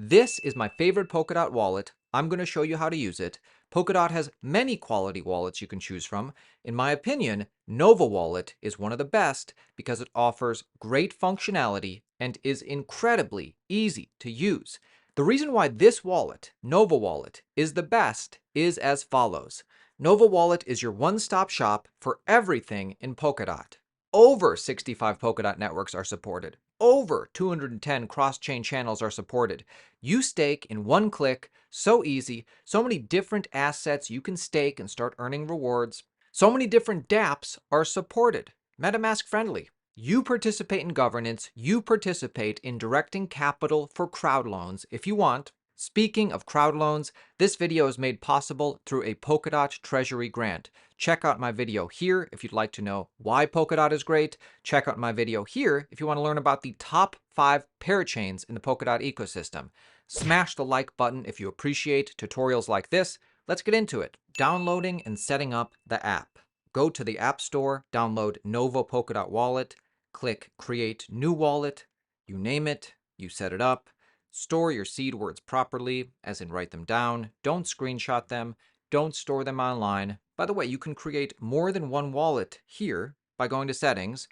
This is my favorite Polkadot wallet. I'm going to show you how to use it. Polkadot has many quality wallets you can choose from. In my opinion, Nova Wallet is one of the best because it offers great functionality and is incredibly easy to use. The reason why this wallet, Nova Wallet, is the best is as follows. Nova Wallet is your one-stop shop for everything in Polkadot. Over 65 Polkadot networks are supported. Over 210 cross-chain channels are supported. You stake in one click, so easy, so many different assets you can stake and start earning rewards. So many different dApps are supported, MetaMask friendly. You participate in governance, you participate in directing capital for crowd loans if you want. Speaking of crowd loans, this video is made possible through a Polkadot Treasury grant. Check out my video here if you'd like to know why Polkadot is great. Check out my video here if you want to learn about the top 5 parachains in the Polkadot ecosystem. Smash the like button if you appreciate tutorials like this. Let's get into it. Downloading and setting up the app. Go to the App Store, download Nova Polkadot Wallet, click Create New Wallet, you name it, you set it up. Store your seed words properly, as in write them down. Don't screenshot them. Don't store them online. By the way, you can create more than one wallet here by going to Settings,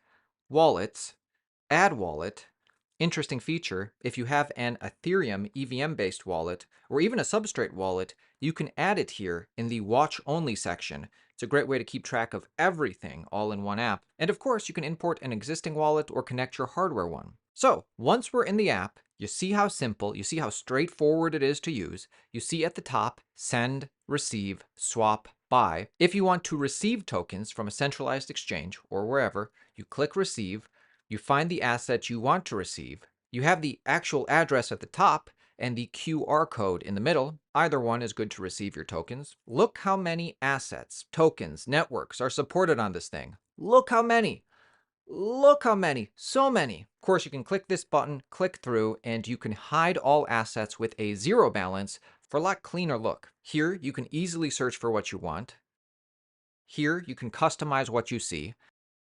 Wallets, Add Wallet. Interesting feature, if you have an Ethereum EVM-based wallet, or even a Substrate wallet, you can add it here in the Watch Only section. It's a great way to keep track of everything all in one app. And of course, you can import an existing wallet or connect your hardware one. So, once we're in the app, you see how simple, you see how straightforward it is to use. You see at the top, send, receive, swap, buy. If you want to receive tokens from a centralized exchange or wherever, you click receive, you find the asset you want to receive, you have the actual address at the top and the QR code in the middle. Either one is good to receive your tokens. Look how many assets, tokens, networks are supported on this thing. Look how many. Look how many, so many. Of course, you can click this button, click through, and you can hide all assets with a zero balance for a lot cleaner look. Here, you can easily search for what you want. Here, you can customize what you see.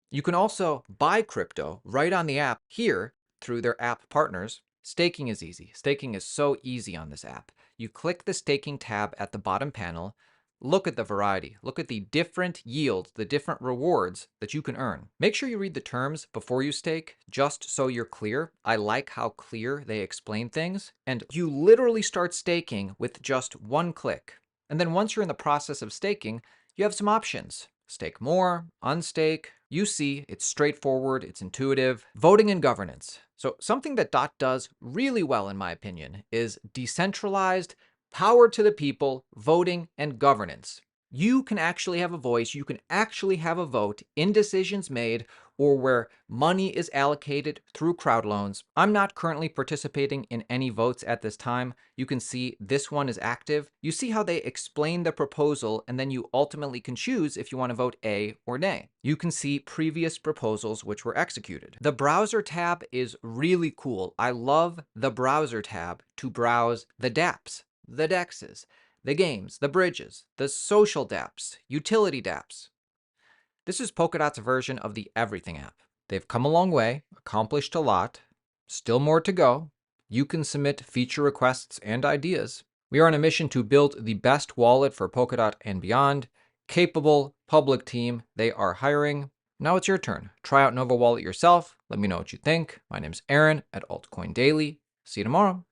You can also buy crypto right on the app here through their app partners. Staking is easy. Staking is so easy on this app. You click the staking tab at the bottom panel. Look at the variety. Look at the different yields, the different rewards that you can earn. Make sure you read the terms before you stake, just so you're clear. I like how clear they explain things. And you literally start staking with just one click. And then once you're in the process of staking, you have some options. Stake more, unstake. You see, it's straightforward, it's intuitive. Voting and governance. So something that DOT does really well, in my opinion, is decentralized, power to the people, voting, and governance. You can actually have a voice, you can actually have a vote in decisions made or where money is allocated through crowd loans. I'm not currently participating in any votes at this time. You can see this one is active. You see how they explain the proposal and then you ultimately can choose if you want to vote A or nay. You can see previous proposals which were executed. The browser tab is really cool. I love the browser tab to browse the dApps, the DEXs, the games, the bridges, the social dApps, utility dApps. This is Polkadot's version of the Everything app. They've come a long way, accomplished a lot, still more to go. You can submit feature requests and ideas. We are on a mission to build the best wallet for Polkadot and beyond. Capable, public team, they are hiring. Now it's your turn. Try out Nova Wallet yourself. Let me know what you think. My name's Aaron at Altcoin Daily. See you tomorrow.